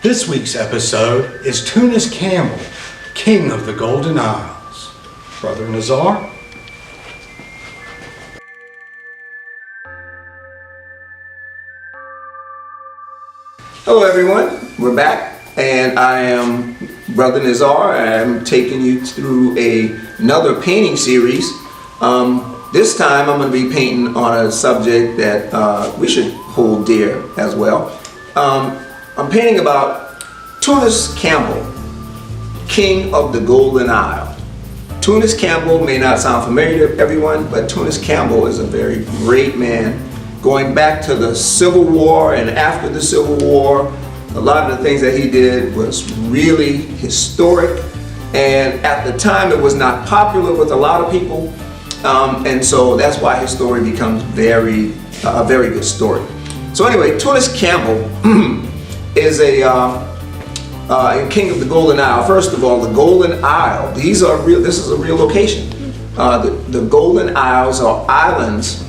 This week's episode is Tunis Campbell, King of the Golden Isles. Brother Nizar? Hello everyone, we're back and I am Brother Nizar. I'm taking you through another painting series. This time I'm going to be painting on a subject that we should hold dear as well. I'm painting about Tunis Campbell, King of the Golden Isle. Tunis Campbell may not sound familiar to everyone, but Tunis Campbell is a very great man. Going back to the Civil War and after the Civil War, a lot of the things that he did was really historic. And at the time it was not popular with a lot of people. And so that's why his story becomes a very good story. So anyway, Tunis Campbell is a King of the Golden Isle. First of all, the Golden Isle, this is a real location. The Golden Isles are islands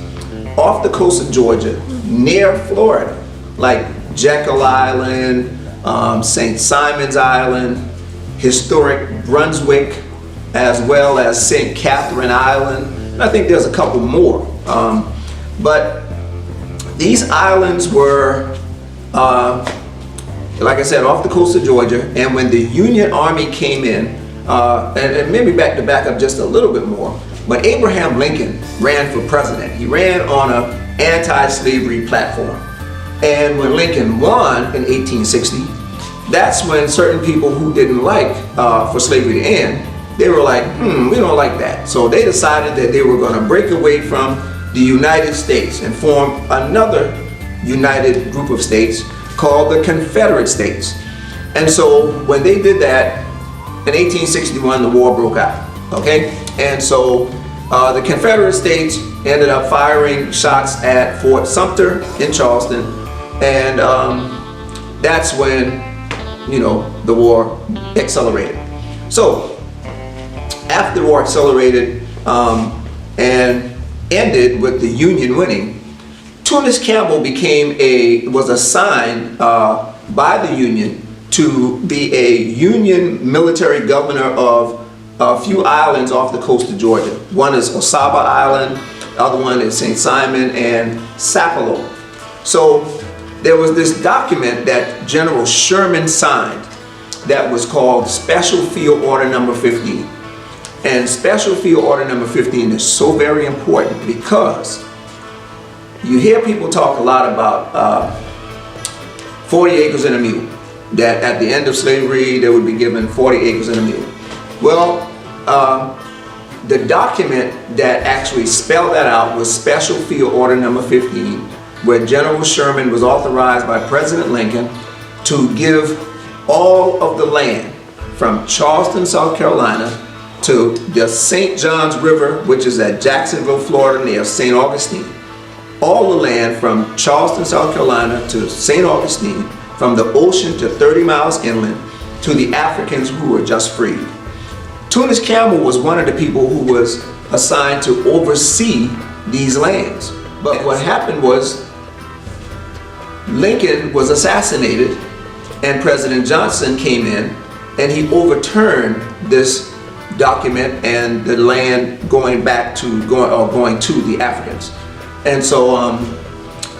off the coast of Georgia, near Florida, like Jekyll Island, St. Simon's Island, historic Brunswick, as well as St. Catherine Island. And I think there's a couple more. But these islands were, like I said, off the coast of Georgia. And when the Union Army came in, and maybe back up just a little bit more, when Abraham Lincoln ran for president, he ran on an anti-slavery platform. And when Lincoln won in 1860, that's when certain people who didn't like for slavery to end, they were like, we don't like that. So they decided that they were going to break away from the United States and form another united group of states called the Confederate States. And so when they did that, in 1861, the war broke out, okay? And so the Confederate States ended up firing shots at Fort Sumter in Charleston, and that's when, the war accelerated. So after the war accelerated and ended with the Union winning, Tunis Campbell was assigned by the Union to be a Union military governor of a few islands off the coast of Georgia. One is Osaba Island, the other one is St. Simon and Sapelo. So there was this document that General Sherman signed that was called Special Field Order Number 15. And Special Field Order Number 15 is so very important because you hear people talk a lot about 40 acres and a mule, that at the end of slavery they would be given 40 acres and a mule. Well, the document that actually spelled that out was Special Field Order Number 15, where General Sherman was authorized by President Lincoln to give all of the land from Charleston, South Carolina to the St. Johns River, which is at Jacksonville, Florida, near St. Augustine. All the land from Charleston, South Carolina to St. Augustine, from the ocean to 30 miles inland, to the Africans who were just freed. Tunis Campbell was one of the people who was assigned to oversee these lands. But what happened was Lincoln was assassinated and President Johnson came in and he overturned this document and the land going to the Africans. And so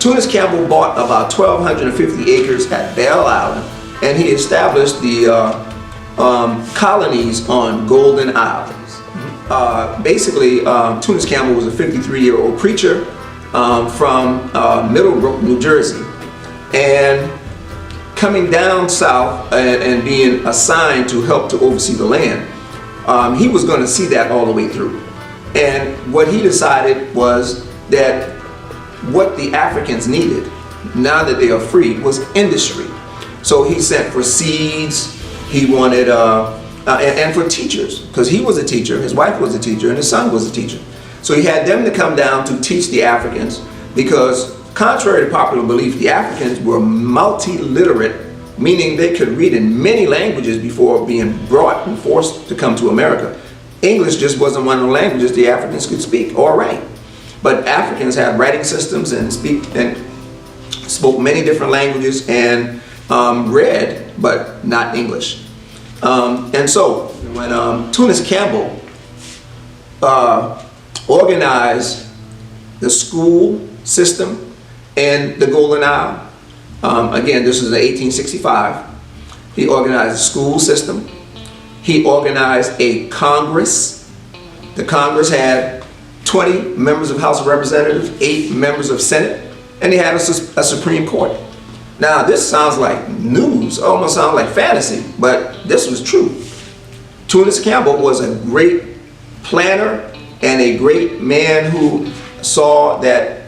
Tunis Campbell bought about 1,250 acres at Belle Island, and he established the colonies on Golden Isles. Basically, Tunis Campbell was a 53-year-old preacher from Middlebrook, New Jersey. And coming down south and being assigned to help to oversee the land, he was going to see that all the way through. And what he decided was that what the Africans needed, now that they are free, was industry. So he sent for seeds, he wanted, and for teachers, because he was a teacher, his wife was a teacher, and his son was a teacher. So he had them to come down to teach the Africans, because contrary to popular belief, the Africans were multi-literate, meaning they could read in many languages before being brought and forced to come to America. English just wasn't one of the languages the Africans could speak or write. But Africans had writing systems and spoke many different languages, and read, but not English. And so when Tunis Campbell organized the school system in the Golden Isle, again, this was in 1865, he organized a school system. He organized a Congress. The Congress had 20 members of House of Representatives, 8 members of Senate, and he had a Supreme Court. Now this sounds like news, almost sounds like fantasy, but this was true. Tunis Campbell was a great planner and a great man who saw that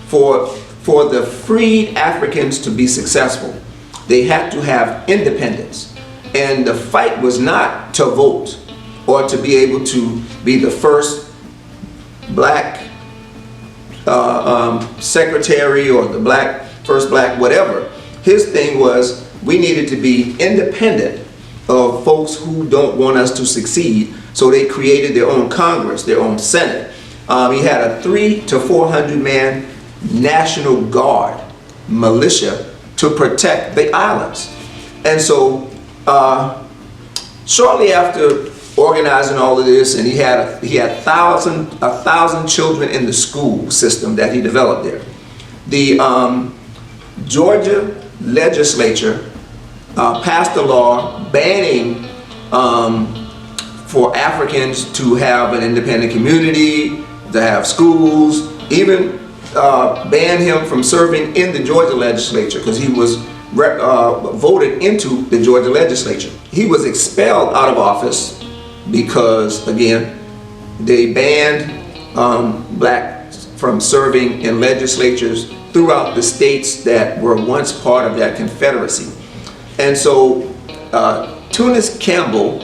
for the freed Africans to be successful, they had to have independence. And the fight was not to vote or to be able to be the first black secretary or the first black whatever. His thing was we needed to be independent of folks who don't want us to succeed. So they created their own Congress, their own Senate. He had a 300 to 400 man National Guard militia to protect the islands. And so shortly after organizing all of this, and he had 1,000 children in the school system that he developed there. The Georgia legislature passed a law banning for Africans to have an independent community, to have schools, even banned him from serving in the Georgia legislature because he was voted into the Georgia legislature. He was expelled out of office because, again, they banned blacks from serving in legislatures throughout the states that were once part of that confederacy. And so Tunis Campbell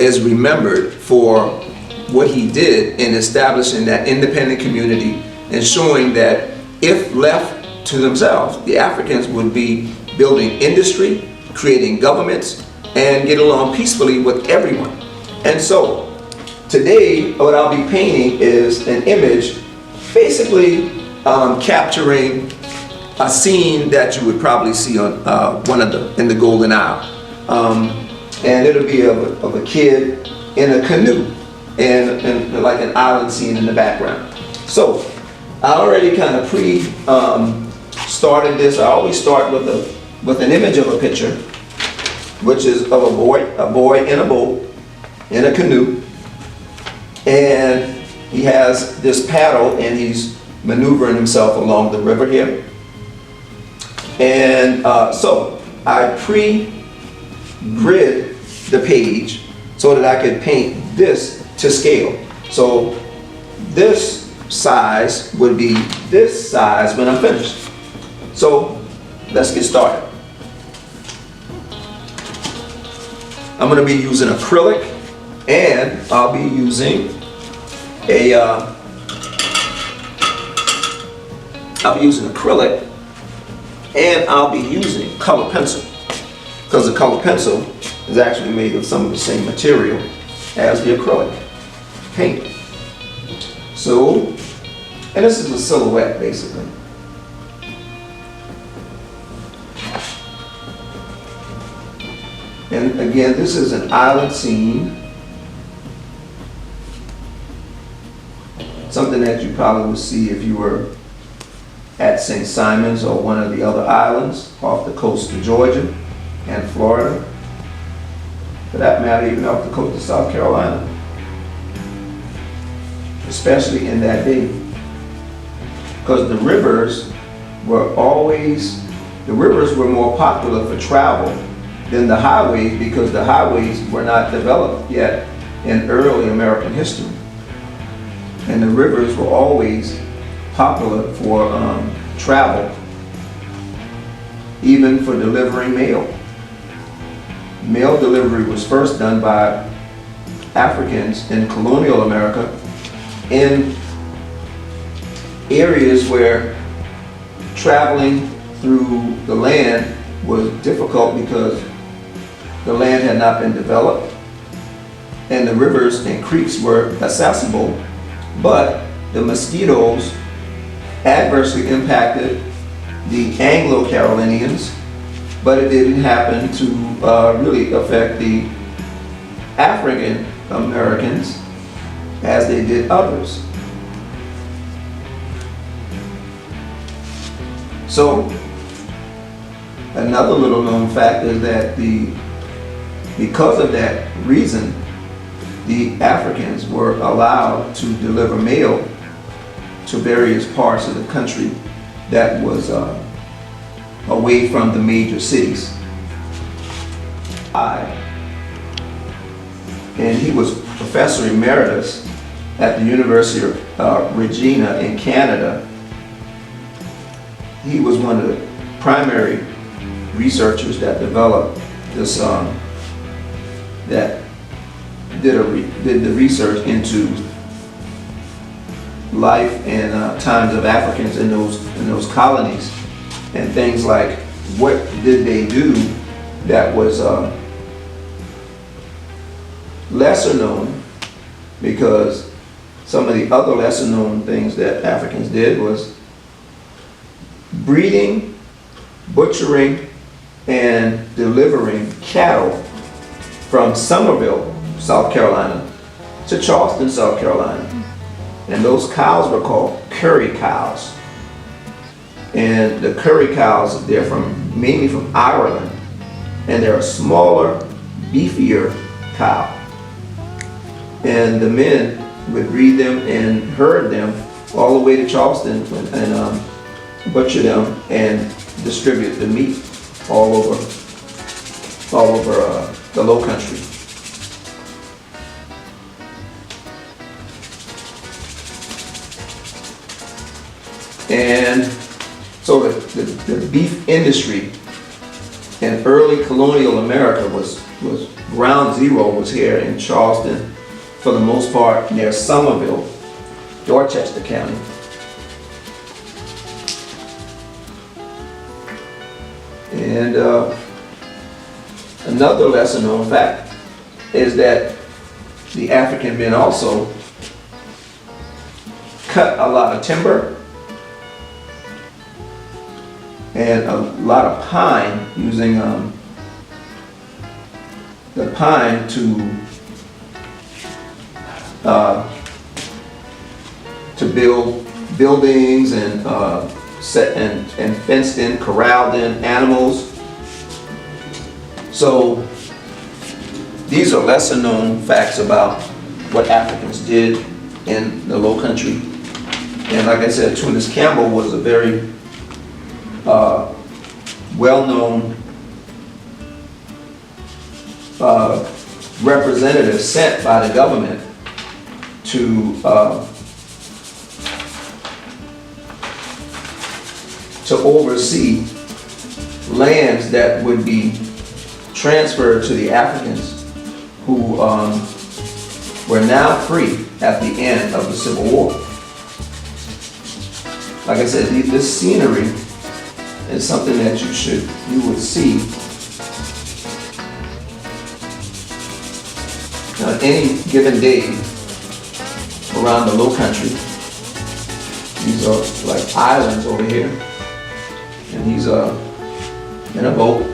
is remembered for what he did in establishing that independent community and showing that if left to themselves, the Africans would be building industry, creating governments, and get along peacefully with everyone. And so today what I'll be painting is an image basically capturing a scene that you would probably see on in the Golden Isle. And it'll be of a kid in a canoe and like an island scene in the background. So I already kind of started this. I always start with an image of a picture, which is of a boy in a boat, in a canoe, and he has this paddle and he's maneuvering himself along the river here. And so I pre-grid the page so that I could paint this to scale. So this size would be this size when I'm finished. So let's get started. I'm going to be using acrylic, and I'll be using acrylic, and I'll be using color pencil, because the color pencil is actually made of some of the same material as the acrylic paint. So, and this is a silhouette basically. And again, this is an island scene. Something that you probably would see if you were at St. Simon's or one of the other islands off the coast of Georgia and Florida. For that matter, even off the coast of South Carolina. Especially in that day. Because the rivers were more popular for travel than the highways, because the highways were not developed yet in early American history. And the rivers were always popular for travel, even for delivering mail. Mail delivery was first done by Africans in colonial America in areas where traveling through the land was difficult because the land had not been developed and the rivers and creeks were accessible, but the mosquitoes adversely impacted the Anglo-Carolinians but it didn't happen to really affect the African Americans as they did others. So another little known fact is that because of that reason, the Africans were allowed to deliver mail to various parts of the country that was away from the major cities. And he was professor emeritus at the University of Regina in Canada. He was one of the primary researchers that developed this, that did the research into life and times of Africans in those colonies, and things like what did they do that was lesser known, because some of the other lesser known things that Africans did was breeding, butchering, and delivering cattle from Somerville, South Carolina, to Charleston, South Carolina. And those cows were called curry cows. And the curry cows, they're mainly from Ireland, and they're a smaller, beefier cow. And the men would breed them and herd them all the way to Charleston and butcher them and distribute the meat all over the Low Country. And so the beef industry in early colonial America was ground zero was here in Charleston, for the most part near Somerville, Dorchester County. And another lesser known fact is that the African men also cut a lot of timber and a lot of pine, using the pine to build buildings and set and fenced in, corralled in animals. So these are lesser known facts about what Africans did in the Low Country. And like I said, Tunis Campbell was a very well-known representative sent by the government to oversee lands that would be transferred to the Africans who were now free at the end of the Civil War. Like I said, this scenery is something that you would see on any given day around the Low Country. These are like islands over here, and he's in a boat.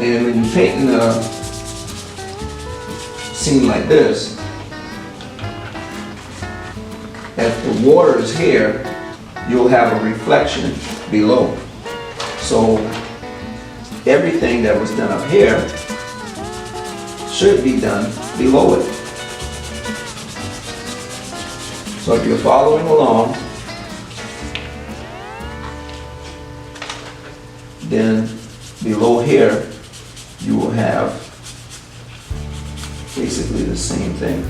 And when you're painting a scene like this, if the water is here, you'll have a reflection below. So everything that was done up here should be done below it. So if you're following along, then below here you will have basically the same thing,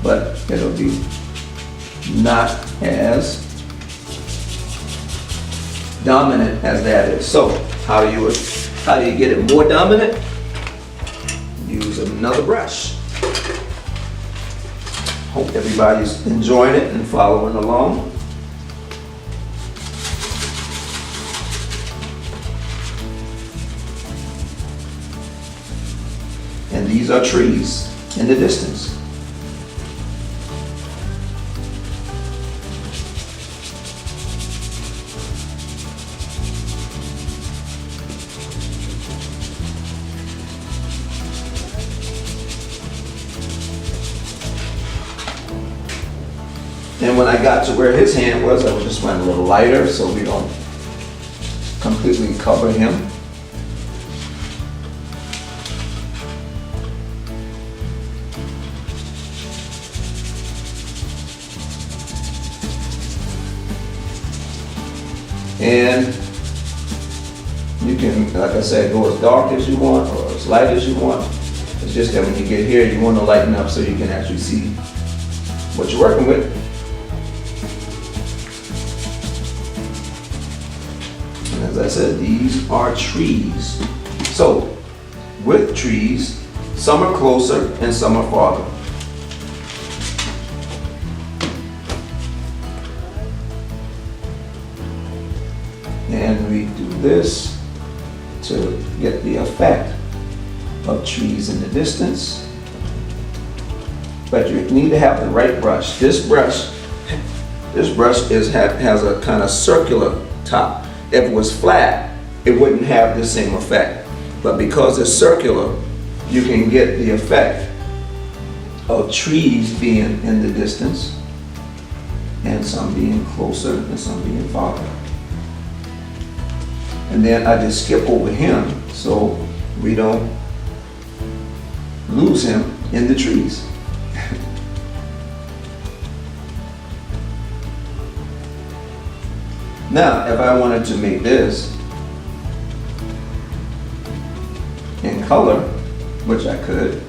but it'll be not as dominant as that is. So how do you get it more dominant? Use another brush. Hope everybody's enjoying it and following along. And these are trees in the distance. And when I got to where his hand was, I just went a little lighter so we don't completely cover him. And you can, like I said, go as dark as you want or as light as you want. It's just that when you get here, you want to lighten up so you can actually see what you're working with. And as I said, these are trees. So with trees, some are closer and some are farther. And we do this to get the effect of trees in the distance. But you need to have the right brush. This brush has a kind of circular top. If it was flat, it wouldn't have the same effect. But because it's circular, you can get the effect of trees being in the distance and some being closer and some being farther. And then I just skip over him so we don't lose him in the trees. Now, if I wanted to make this in color, which I could,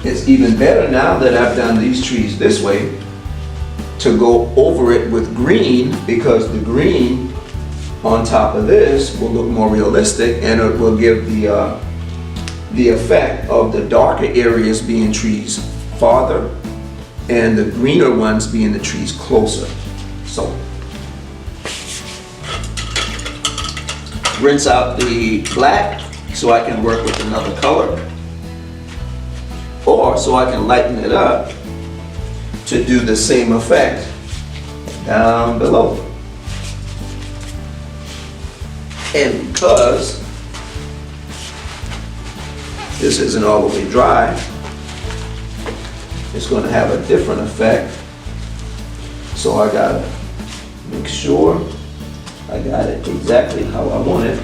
it's even better now that I've done these trees this way to go over it with green, because the green on top of this will look more realistic and it will give the effect of the darker areas being trees farther and the greener ones being the trees closer. So rinse out the black so I can work with another color, or so I can lighten it up to do the same effect down below. And because this isn't all the way dry, it's going to have a different effect. So I gotta make sure I got it exactly how I want it.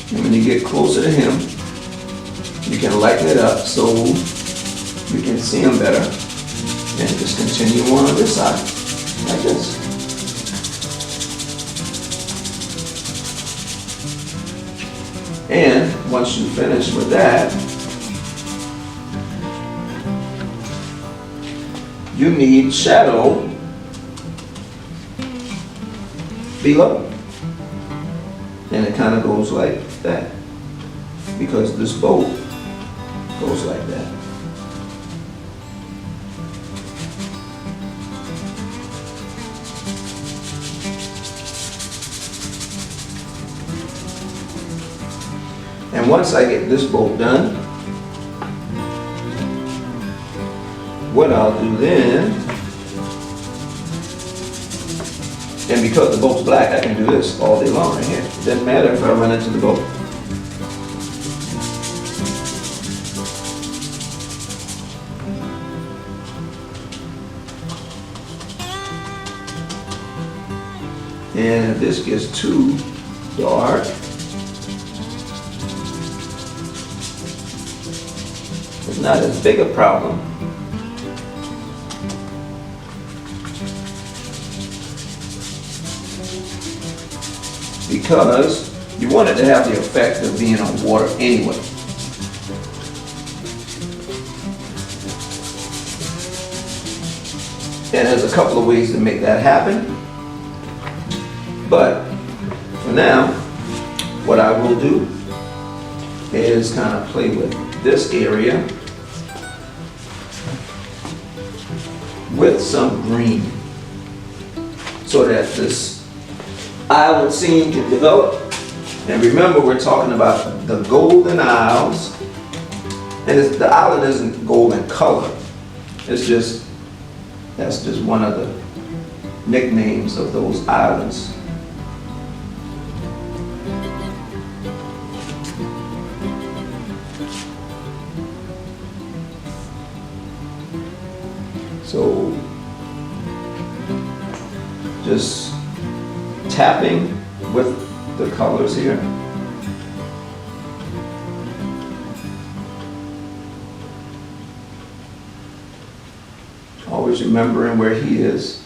And when you get closer to him, you can lighten it up so you can see him better. And just continue on this side, like this. And once you finish with that, you need shadow below. And it kind of goes like that, because this boat goes like that. And once I get this boat done, what I'll do then, and because the boat's black, I can do this all day long right here. It doesn't matter if I run into the boat. And if this gets too dark, it's not as big a problem. Because you want it to have the effect of being on water anyway. And there's a couple of ways to make that happen. But for now, what I will do is kind of play with this area with some green so that this island scene can develop. And remember, we're talking about the Golden Isles, and the island isn't golden color. It's just, that's just one of the nicknames of those islands. So just tapping with the colors here. Always remembering where he is.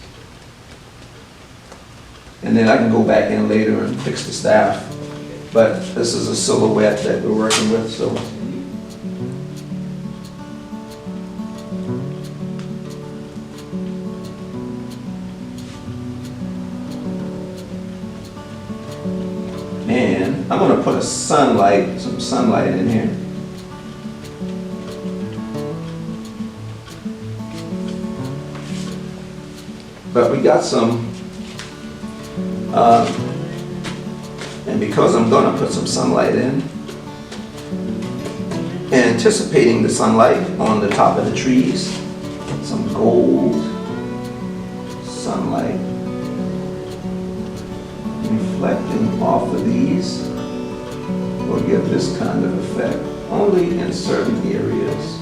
And then I can go back in later and fix the staff. But this is a silhouette that we're working with, so. And I'm going to put some sunlight in here. But we got some, and because I'm going to put some sunlight in, anticipating the sunlight on the top of the trees, some gold sunlight reflecting off of these will give this kind of effect only in certain areas.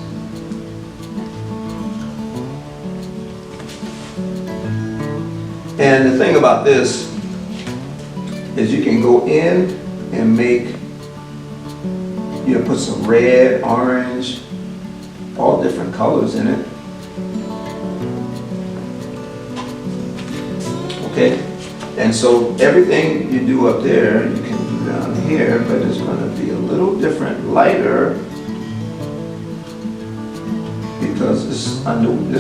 And the thing about this is you can go in and make, put some red, orange, all different colors in it. Okay? And so everything you do up there, you can do down here, but it's going to be a little different, lighter, because this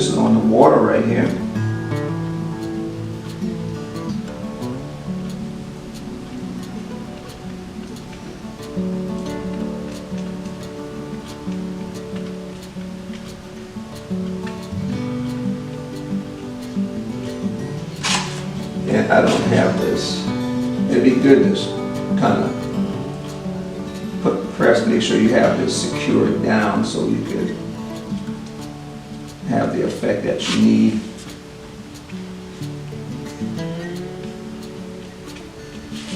is on the water right here. And I don't have this. It'd be good to kind of make sure you have this secured down so you could have the effect that you need.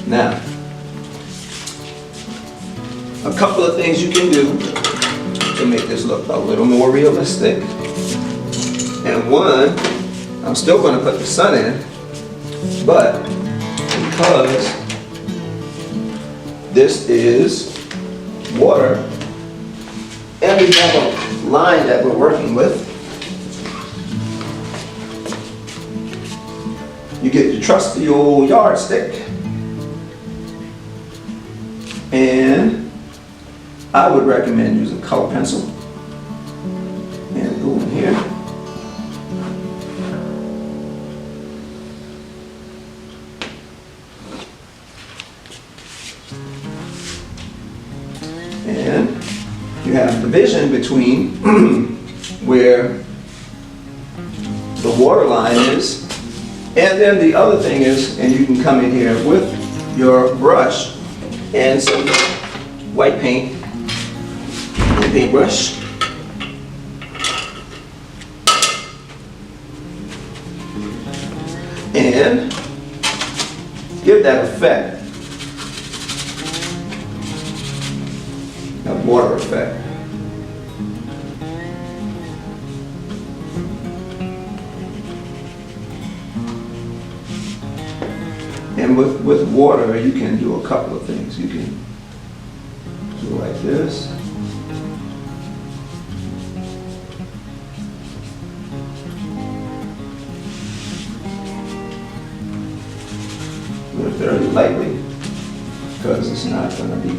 Now, a couple of things you can do to make this look a little more realistic. And one, I'm still going to put the sun in, but because this is water and we have a line that we're working with, you get your trusty old yardstick, and I would recommend using color pencil and go in here. And you have division between where the water line is, and then the other thing is, and you can come in here with your brush and some white paint and paintbrush. And give that effect, that water effect. And with water, you can do a couple of things. You can do it like this. Do it very lightly, because it's not going to be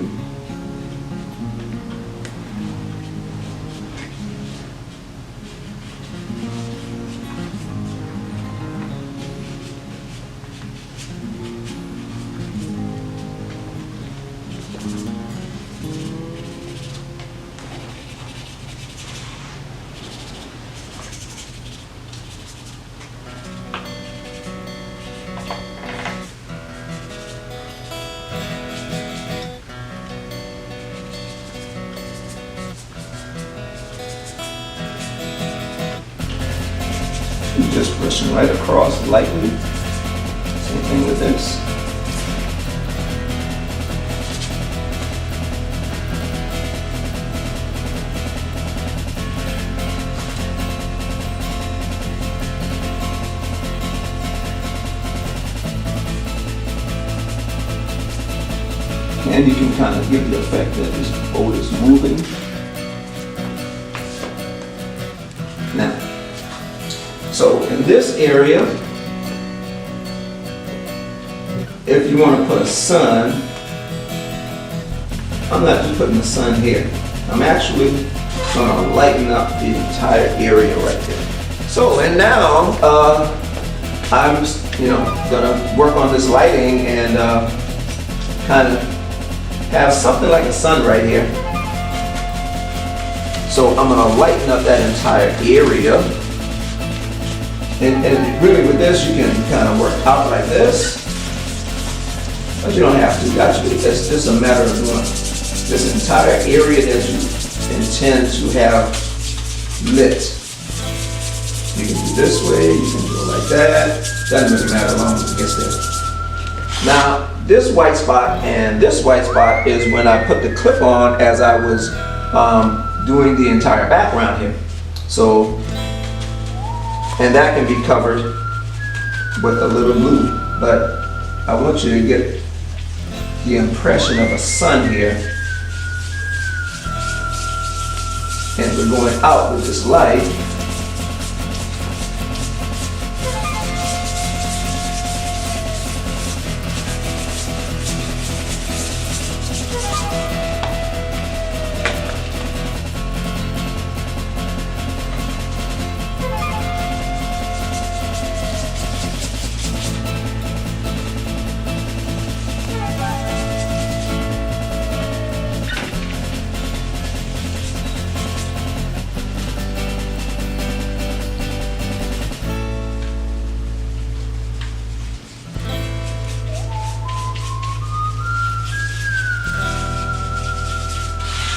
You're just pushing right across lightly. Same thing with this. And you can kind of give the effect that this boat is moving. Now, so in this area, if you want to put a sun, I'm not just putting the sun here. I'm actually going to lighten up the entire area right there. So, and now I'm going to work on this lighting and kind of have something like a sun right here. So I'm going to lighten up that entire area. And really with this, you can kind of work out like this. But you don't have to. Actually, it's just a matter of doing this entire area that you intend to have lit. You can do this way, you can do it like that. Doesn't really matter as long as it gets there. Now, this white spot and this white spot is when I put the clip on as I was doing the entire background here. So, and that can be covered with a little blue, but I want you to get the impression of a sun here. And we're going out with this light.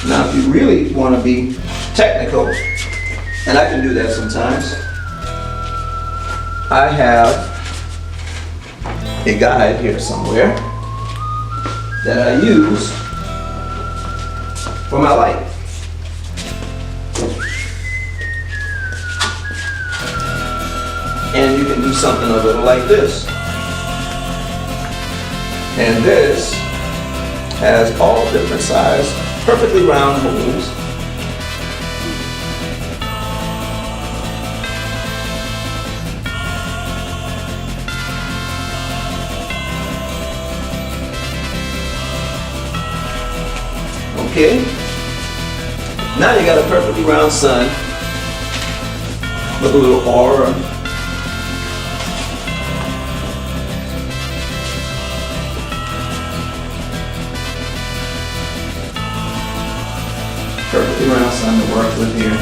Now, if you really want to be technical, and I can do that sometimes, I have a guide here somewhere that I use for my light. And you can do something a little like this. And this has all different sized, perfectly round holes. Okay. Now you got a perfectly round sun with a little aura. Perfectly round sun to work with here.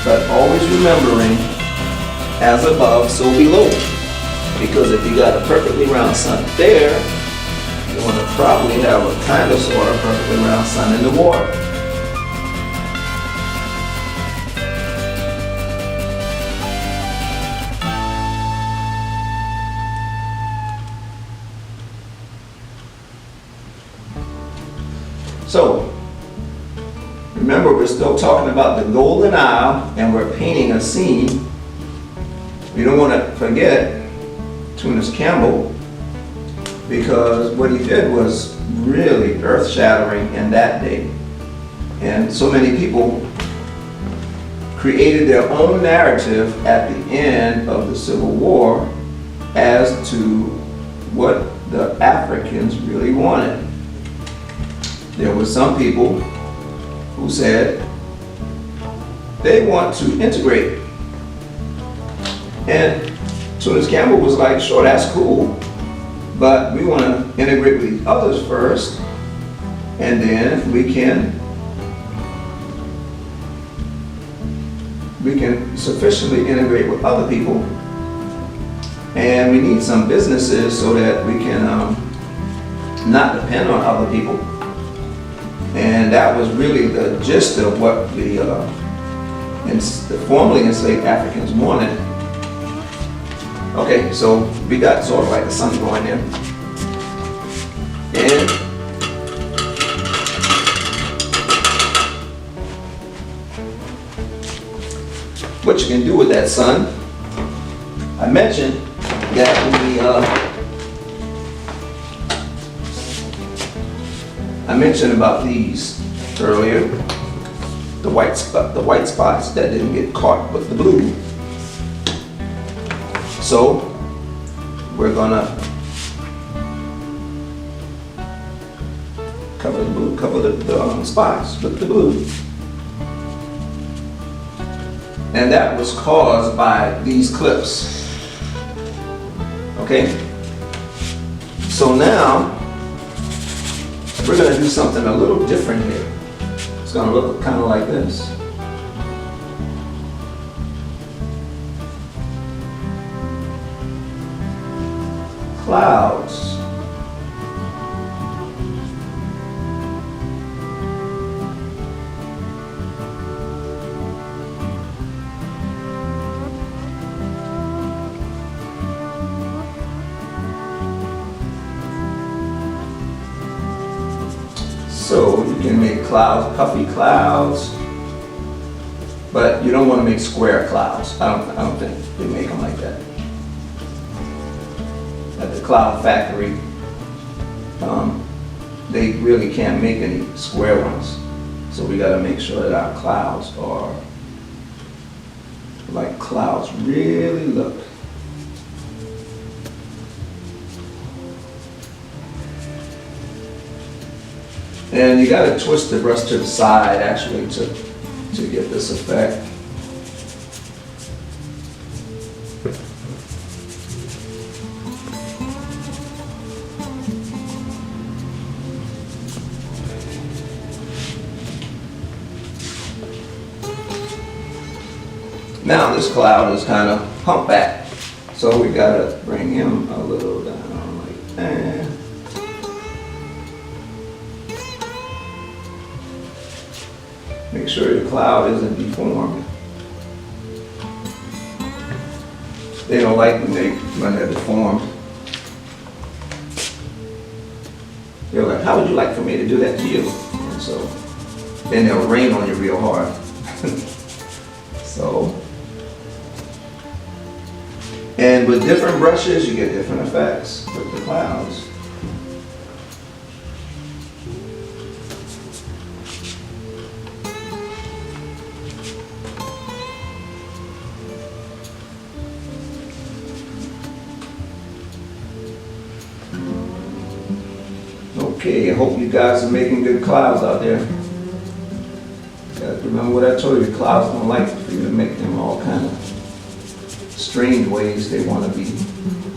But always remembering, as above, so below. Because if you got a perfectly round sun there, you want to probably have a kind of sort of perfectly round sun in the water. So, remember, we're still talking about the Golden Isle, and we're painting a scene. We don't want to forget Tunis Campbell, because what he did was really earth-shattering in that day. And so many people created their own narrative at the end of the Civil War as to what the Africans really wanted. There were some people who said they want to integrate. And Tunis Campbell was like, sure, that's cool, but we want to integrate with the others first, and then we can sufficiently integrate with other people, and we need some businesses so that we can not depend on other people. And that was really the gist of what the and the formerly enslaved Africans wanted. Okay, so we got sort of like the sun going in. And what you can do with that sun, I mentioned that I mentioned about these earlier, the white spots that didn't get caught with the blue. So we're gonna cover the spots with the blue. And that was caused by these clips. Okay? So now we're gonna do something a little different here. It's gonna look kind of like this. Clouds. So you can make clouds, puffy clouds, but you don't want to make square clouds. I don't think they make them like that. At the cloud factory, they really can't make any square ones. So we got to make sure that our clouds are like clouds really look. And you got to twist the brush to the side actually to get this effect. Now this cloud is kind of humpback, so we got to bring him a little down like that. Make sure your cloud isn't deformed. They don't like when they're deformed. They're like, how would you like for me to do that to you? And so then they'll rain on you real hard. So, and with different brushes, you get different effects with the clouds. Okay, I hope you guys are making good clouds out there. Remember what I told you, clouds don't like for you to make them all kind of strange ways. They want to be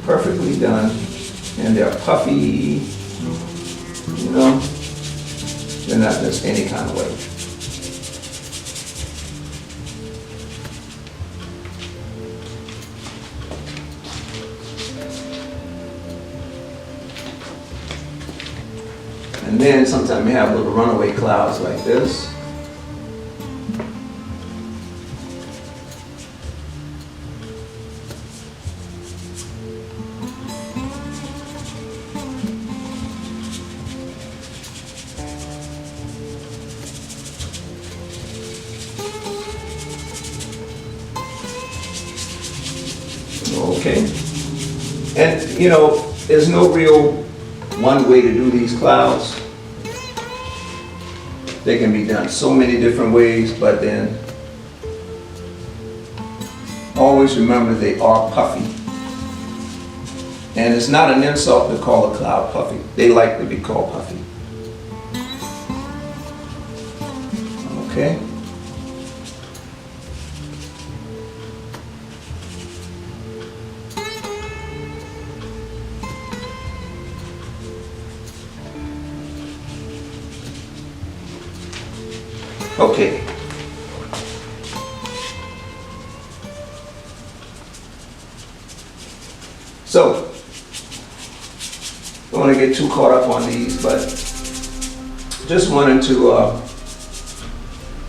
perfectly done, and they're puffy, you know. They're not just any kind of way. And then sometimes we have little runaway clouds like this. Okay. And you know, there's no real one way to do these clouds. They can be done so many different ways, but then always remember they are puffy. And it's not an insult to call a cloud puffy. They like to be called puffy. Okay? Okay. So, don't want to get too caught up on these, but just wanted to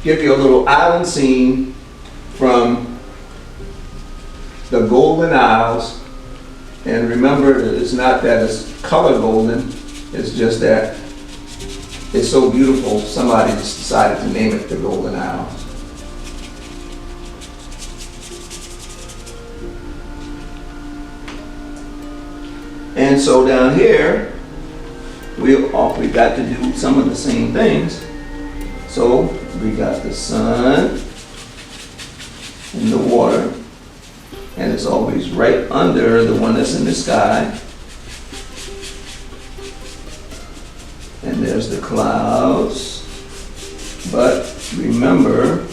give you a little island scene from the Golden Isles. And remember, it's not that it's color golden, it's just that it's so beautiful, somebody just decided to name it the Golden Isles. And so down here, we got to do some of the same things. So we got the sun and the water, and it's always right under the one that's in the sky. And there's the clouds. But remember,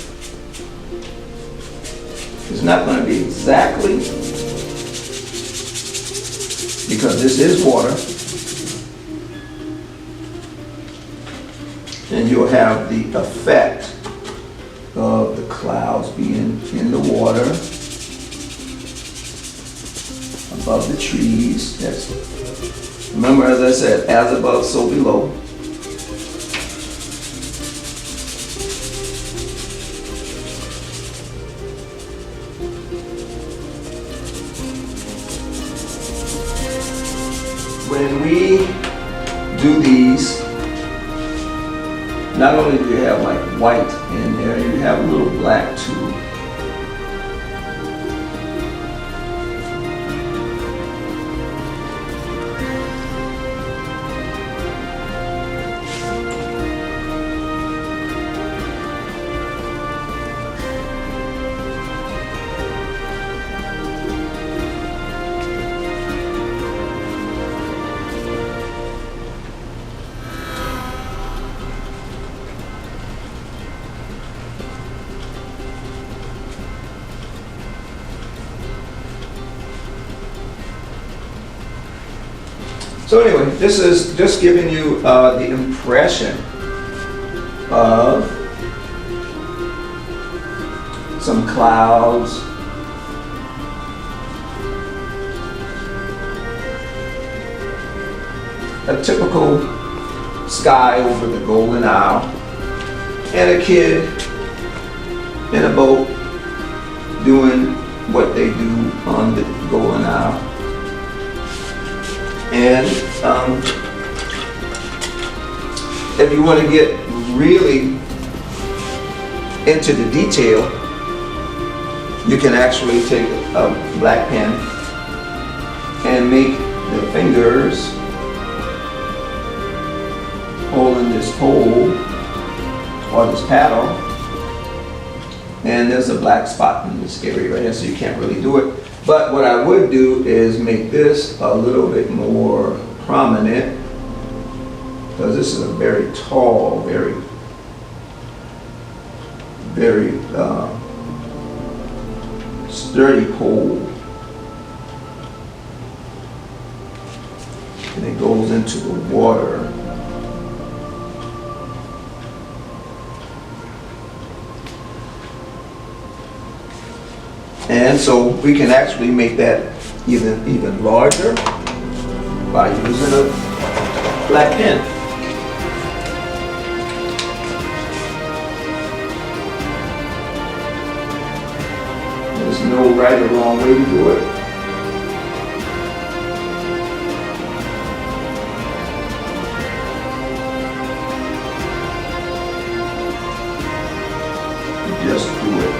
it's not going to be exactly, because this is water. And you'll have the effect of the clouds being in the water, above the trees. Remember, as I said, as above, so below. When we do these, not only do you have like white in there, you have a little black too. So anyway, this is just giving you the impression of some clouds, a typical sky over the Golden Isle, and a kid in a boat doing what they do on the Golden Isle. And if you want to get really into the detail, you can actually take a black pen and make the fingers holding this pole or this paddle, and there's a black spot in this area right here, so you can't really do it. But what I would do is make this a little bit more prominent, because this is a very tall, very sturdy pole. And it goes into the water. And so we can actually make that even larger by using a black pen. There's no right or wrong way to do it. Just do it.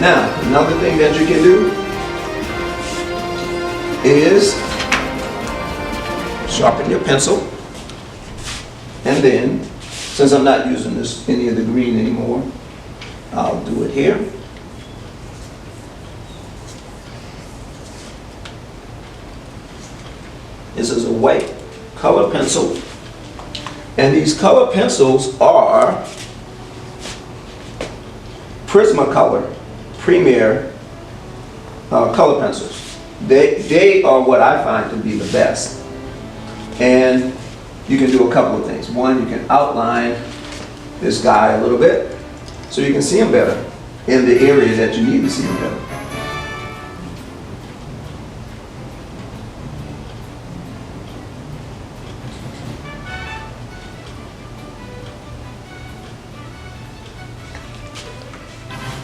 Now, another thing that you can do is sharpen your pencil, and then, since I'm not using any of the green anymore, I'll do it here. This is a white color pencil, and these color pencils are Prismacolor Premier color pencils. They are what I find to be the best. And you can do a couple of things. One, you can outline this guy a little bit so you can see him better in the area that you need to see him better.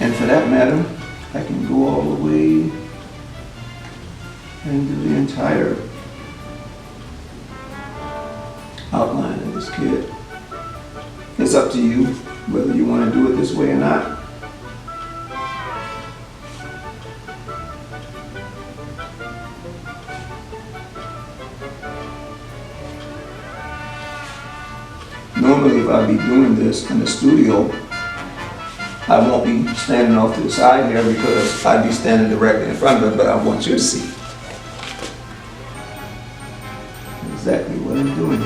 And for that matter, I can go all the way and do the entire outline of this kit. It's up to you whether you want to do it this way or not. Normally, if I'd be doing this in the studio, I won't be standing off to the side here because I'd be standing directly in front of it, but I want you to see exactly what I'm doing.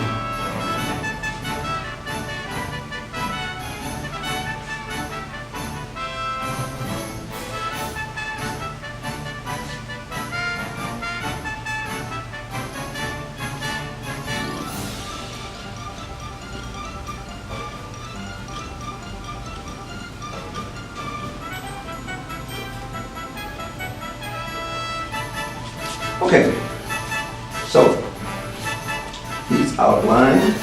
Okay, so he's outlined.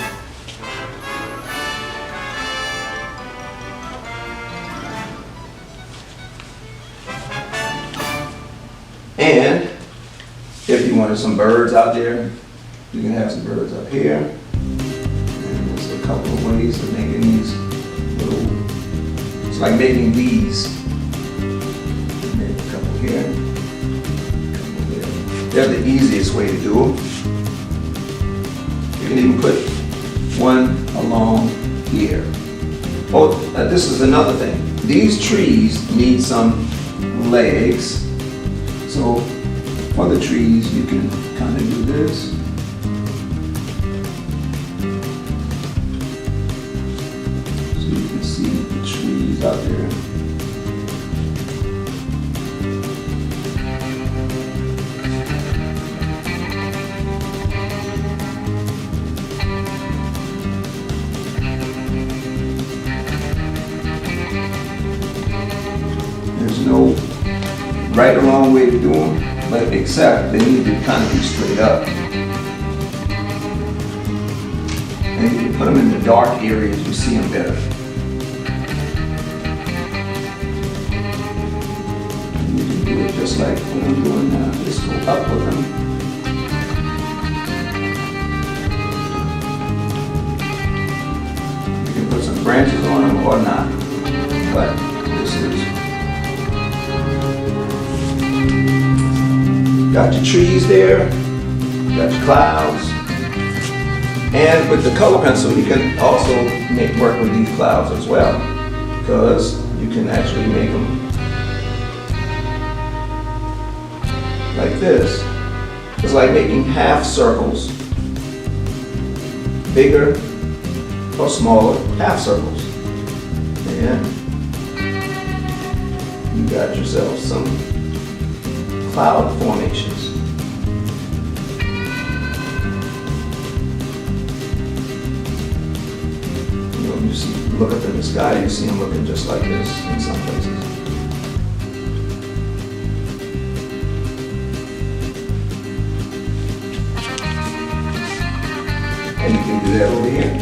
And if you wanted some birds out there, you can have some birds up here. And there's a couple of ways of making these little, it's like making these. Maybe a couple here. They're the easiest way to do them. You can even put one along here. Oh, this is another thing. These trees need some legs. So for the trees, you can kind of do this. So you can see the trees out there. No right or wrong way to do them, but except they need to kind of be straight up. And you can put them in the dark areas, you see them better. And you can do it just like what I'm doing now. Just go up with them. You can put some branches on them or not, but this is. Got your trees there, got your clouds, and with the color pencil you can also work with these clouds as well, because you can actually make them like this. It's like making half circles, bigger or smaller half circles, and you got yourself some cloud formations. You know, you see, look up in the sky, you see them looking just like this in some places. And you can do that over here.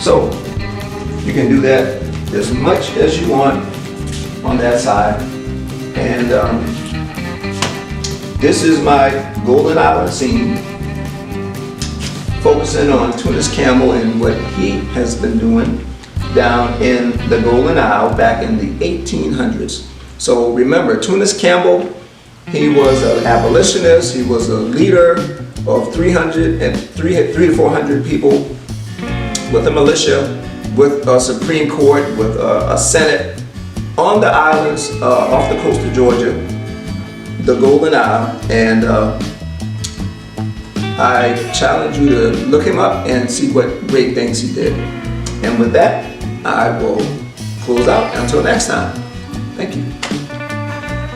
So you can do that as much as you want on that side. And this is my Gullah-Igala scene, focusing on Tunis Campbell and what he has been doing down in the Gullah-Igala back in the 1800s. So remember, Tunis Campbell, he was an abolitionist, he was a leader of 300 to 400 people with a militia, with a Supreme Court, with a Senate on the islands off the coast of Georgia, the Gullah-Igala, and I challenge you to look him up and see what great things he did. And with that, I will close out until next time. Thank you.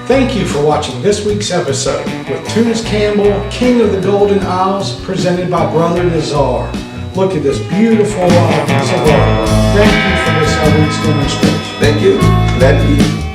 Thank you for watching this week's episode with Tunis Campbell, King of the Golden Isles, presented by Brother Nizar. Look at this beautiful piece of art. Thank you for this week's demonstration. Thank you. Glad to be here.